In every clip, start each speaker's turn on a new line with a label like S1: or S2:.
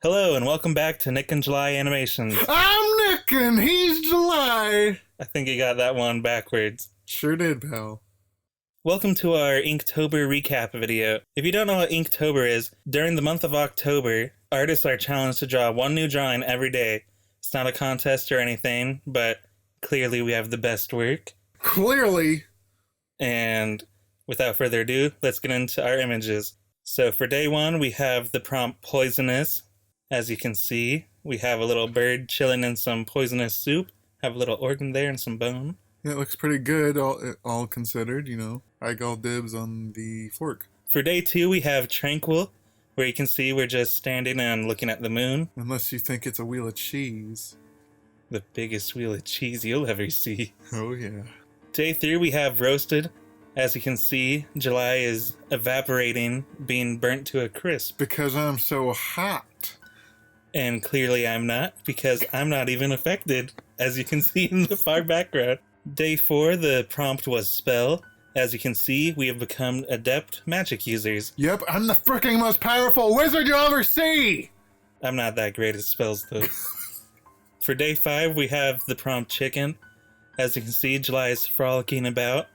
S1: Hello and welcome back to Nick and July Animations.
S2: I'm Nick and he's July.
S1: I think you got that one backwards.
S2: Sure did, pal.
S1: Welcome to our Inktober recap video. If you don't know what Inktober is, during the month of October, artists are challenged to draw one new drawing every day. It's not a contest or anything, but clearly we have the best work.
S2: Clearly.
S1: And without further ado, let's get into our images. So for day one, we have the prompt Poisonous. As you can see, we have a little bird chilling in some poisonous soup. Have a little organ there and some bone.
S2: Yeah, it looks pretty good, all considered, you know. I call dibs on the fork.
S1: For day two, we have Tranquil, where you can see we're just standing and looking at the moon.
S2: Unless you think it's a wheel of cheese.
S1: The biggest wheel of cheese you'll ever see.
S2: Oh, yeah.
S1: Day three, we have Roasted. As you can see, July is evaporating, being burnt to a crisp.
S2: Because I'm so hot.
S1: And clearly I'm not, because I'm not even affected, as you can see in the far background. Day four, the prompt was Spell. As you can see, we have become adept magic users.
S2: Yep, I'm the freaking most powerful wizard you'll ever see!
S1: I'm not that great at spells, though. For day five, we have the prompt Chicken. As you can see, July is frolicking about.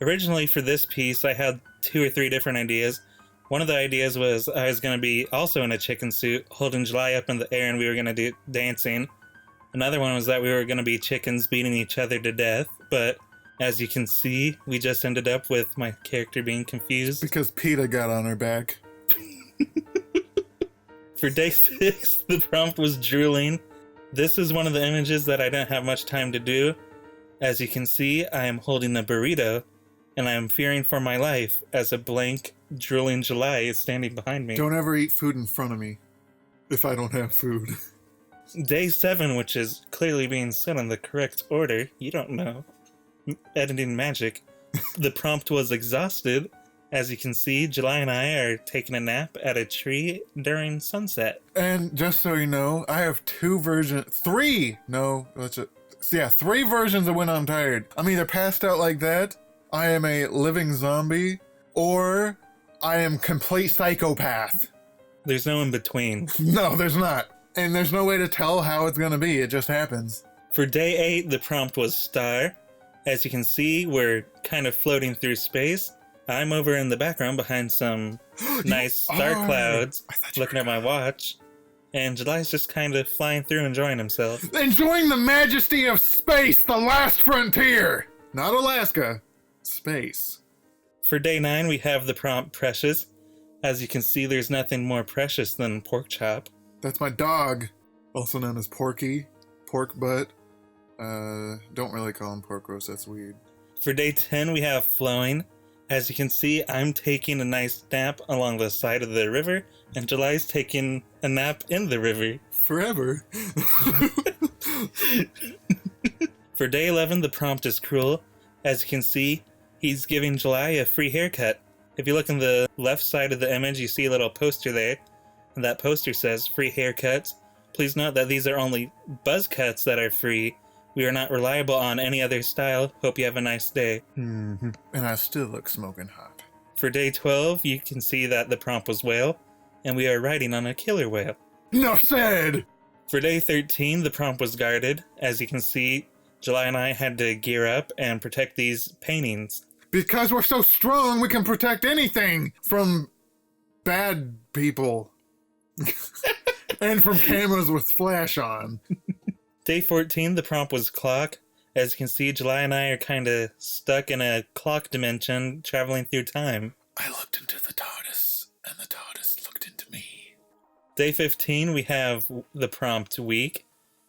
S1: Originally for this piece, I had 2 or 3 different ideas. One of the ideas was I was going to be also in a chicken suit, holding July up in the air, and we were going to do dancing. Another one was that we were going to be chickens beating each other to death, but as you can see, we just ended up with my character being confused.
S2: Because PETA got on her back.
S1: For day 6, the prompt was Drooling. This is one of the images that I didn't have much time to do. As you can see, I am holding a burrito, and I am fearing for my life as a blank, drooling July is standing behind me.
S2: Don't ever eat food in front of me. If I don't have food.
S1: Day 7, which is clearly being said in the correct order, you don't know. Editing magic. The prompt was Exhausted. As you can see, July and I are taking a nap at a tree during sunset.
S2: And just so you know, I have 3 versions of When I'm Tired. I'm either passed out like that, I am a living zombie, or I am complete psychopath.
S1: There's no in between.
S2: No, there's not. And there's no way to tell how it's gonna be. It just happens.
S1: For day 8, the prompt was Star. As you can see, we're kind of floating through space. I'm over in the background behind some nice star clouds, looking at my watch. And July's just kind of flying through, enjoying himself.
S2: Enjoying the majesty of space, the last frontier! Not Alaska. Space.
S1: For day 9, we have the prompt Precious. As you can see, there's nothing more precious than pork chop.
S2: That's my dog. Also known as Porky. Pork butt. Don't really call him pork roast, that's weird.
S1: For day 10, we have Flowing. As you can see, I'm taking a nice nap along the side of the river, and July's taking a nap in the river.
S2: Forever.
S1: For day 11, the prompt is Cruel. As you can see, he's giving July a free haircut. If you look in the left side of the image, you see a little poster there, and that poster says, free haircuts. Please note that these are only buzz cuts that are free. We are not reliable on any other style. Hope you have a nice day.
S2: Mm-hmm. And I still look smoking hot.
S1: For day 12, you can see that the prompt was Whale, and we are riding on a killer whale.
S2: No said!
S1: For day 13, the prompt was Guarded. As you can see, July and I had to gear up and protect these paintings.
S2: Because we're so strong, we can protect anything from bad people. And from cameras with flash on.
S1: Day 14, the prompt was Clock. As you can see, July and I are kind of stuck in a clock dimension, traveling through time.
S2: I looked into the TARDIS, and the TARDIS looked into me.
S1: Day 15, we have the prompt Weak.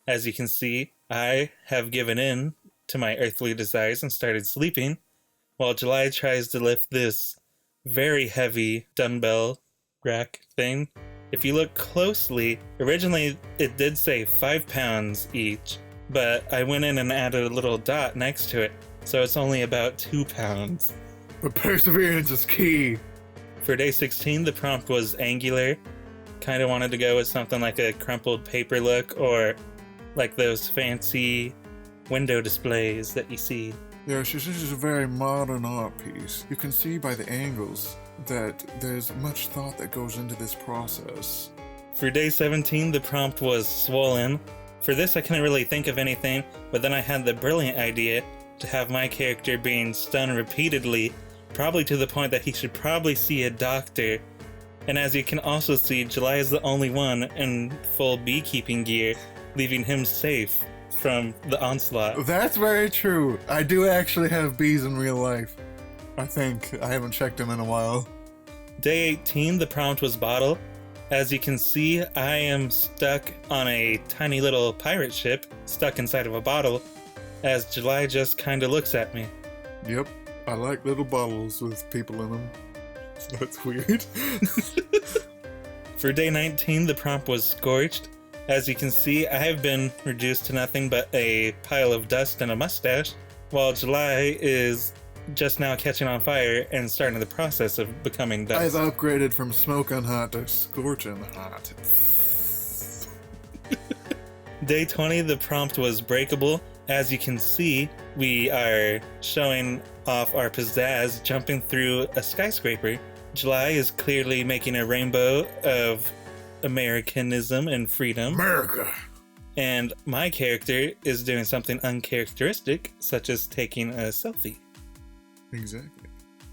S1: As you can see, I have given in to my earthly desires and started sleeping, while July tries to lift this very heavy dumbbell rack thing. If you look closely, originally it did say 5 pounds each, but I went in and added a little dot next to it, so it's only about 2 pounds.
S2: But perseverance is key.
S1: For day 16, the prompt was Angular. Kind of wanted to go with something like a crumpled paper look, or like those fancy window displays that you see.
S2: Yes, this is a very modern art piece. You can see by the angles that there's much thought that goes into this process.
S1: For day 17, the prompt was swollen. For this, I couldn't really think of anything, but then I had the brilliant idea to have my character being stunned repeatedly, probably to the point that he should probably see a doctor. And as you can also see, July is the only one in full beekeeping gear, leaving him safe from the onslaught.
S2: That's very true. I do actually have bees in real life. I think. I haven't checked them in a while.
S1: Day 18, the prompt was bottle. As you can see, I am stuck on a tiny little pirate ship, stuck inside of a bottle, as July just kinda looks at me.
S2: Yep. I like little bottles with people in them. That's weird.
S1: For day 19, the prompt was scorched. As you can see, I have been reduced to nothing but a pile of dust and a mustache, while July is just now catching on fire and starting the process of becoming dust.
S2: I've upgraded from smoking hot to scorching hot.
S1: Day 20, the prompt was breakable. As you can see, we are showing off our pizzazz jumping through a skyscraper. July is clearly making a rainbow of Americanism and freedom.
S2: America!
S1: And my character is doing something uncharacteristic, such as taking a selfie.
S2: Exactly.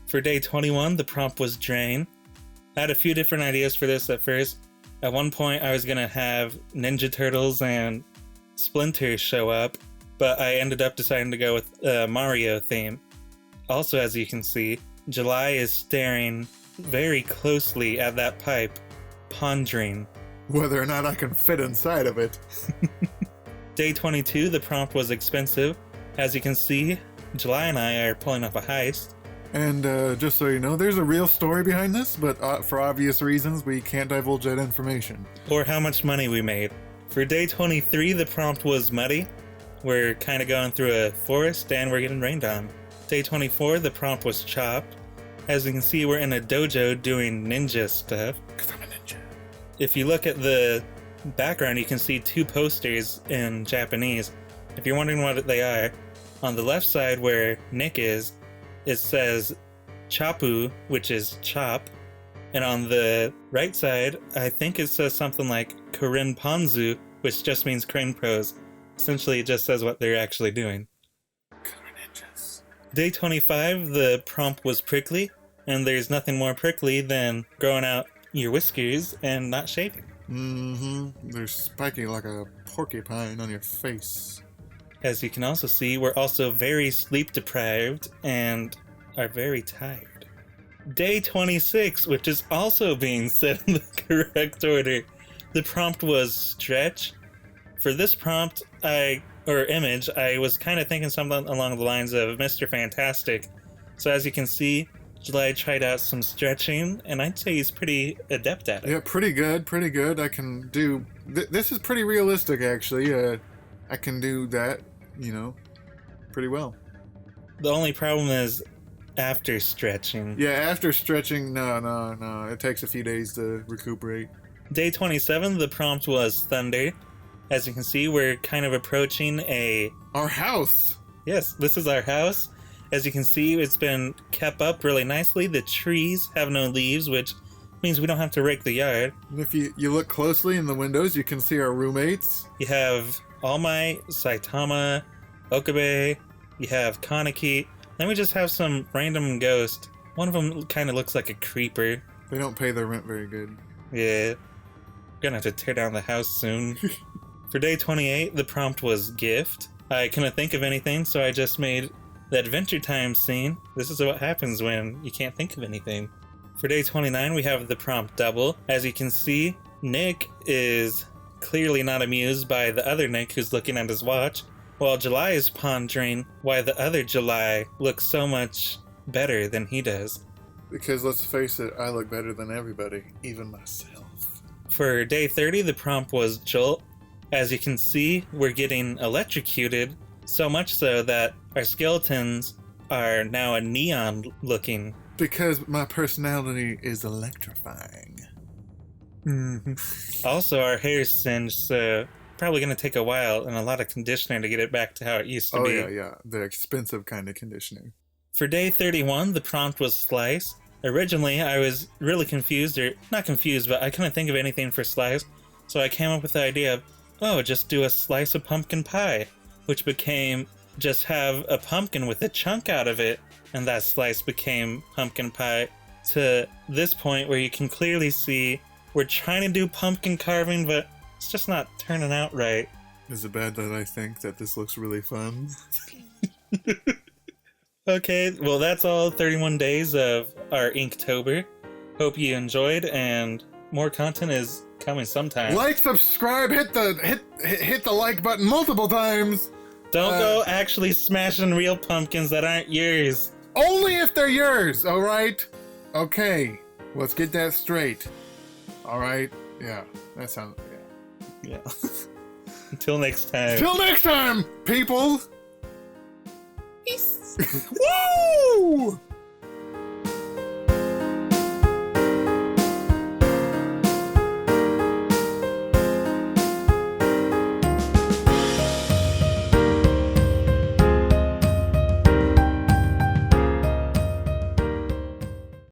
S1: For day 21, the prompt was drain. I had a few different ideas for this at first. At one point, I was going to have Ninja Turtles and Splinter show up, but I ended up deciding to go with a Mario theme. Also, as you can see, July is staring very closely at that pipe, pondering.
S2: Whether or not I can fit inside of it.
S1: Day 22, the prompt was expensive. As you can see, July and I are pulling off a heist.
S2: And just so you know, there's a real story behind this, but for obvious reasons, we can't divulge that information.
S1: Or how much money we made. For day 23, the prompt was muddy. We're kind of going through a forest and we're getting rained on. Day 24, the prompt was chopped. As you can see, we're in a dojo doing ninja stuff.
S2: 'Cause I'm a ninja.
S1: If you look at the background, you can see two posters in Japanese. If you're wondering what they are, on the left side where Nick is, it says Chapu, which is chop. And on the right side, I think it says something like Korin Ponzu, which just means crane pros. Essentially, it just says what they're actually doing. Day 25, the prompt was prickly, and there's nothing more prickly than growing out your whiskers and not shaving.
S2: Mm-hmm. They're spiky like a porcupine on your face.
S1: As you can also see, we're also very sleep deprived and are very tired. Day 26, which is also being said in the correct order. The prompt was stretch. For this prompt, image, I was kind of thinking something along the lines of Mr. Fantastic. So as you can see, July tried out some stretching, and I'd say he's pretty adept at it.
S2: Yeah, pretty good, pretty good. I can do... this is pretty realistic, actually. I can do that, pretty well.
S1: The only problem is after stretching.
S2: Yeah, after stretching, no. It takes a few days to recuperate.
S1: Day 27, the prompt was thunder. As you can see, we're kind of approaching
S2: our house!
S1: Yes, this is our house. As you can see, it's been kept up really nicely. The trees have no leaves, which means we don't have to rake the yard.
S2: And if you look closely in the windows, you can see our roommates.
S1: You have All Might, Saitama, Okabe, you have Kaneki. Then we just have some random ghost. One of them kind of looks like a creeper.
S2: They don't pay their rent very good.
S1: Yeah. Gonna have to tear down the house soon. For day 28, the prompt was gift. I couldn't think of anything, so I just made the Adventure Time scene. This is what happens when you can't think of anything. For day 29, we have the prompt double. As you can see, Nick is clearly not amused by the other Nick who's looking at his watch, while July is pondering why the other July looks so much better than he does.
S2: Because let's face it, I look better than everybody, even myself.
S1: For day 30, the prompt was jolt. As you can see, we're getting electrocuted, so much so that our skeletons are now a neon looking.
S2: Because my personality is electrifying.
S1: Also, our hair's singed, so probably going to take a while and a lot of conditioner to get it back to how it used to be.
S2: Oh, yeah. The expensive kind of conditioner.
S1: For day 31, the prompt was slice. Originally, I was really confused, or not confused, but I couldn't think of anything for slice, so I came up with the idea of, just do a slice of pumpkin pie, which became just have a pumpkin with a chunk out of it, and that slice became pumpkin pie, to this point where you can clearly see we're trying to do pumpkin carving, but it's just not turning out right.
S2: Is it bad that I think that this looks really fun?
S1: Okay, well that's all 31 days of our Inktober. Hope you enjoyed, and more content is coming sometime.
S2: Like, subscribe, hit the like button multiple times.
S1: Don't go actually smashing real pumpkins that aren't yours.
S2: Only if they're yours, alright? Okay, let's get that straight. Alright? Yeah, that sounds...
S1: Yeah. Until next time.
S2: Till next time, people!
S1: Peace.
S2: Woo!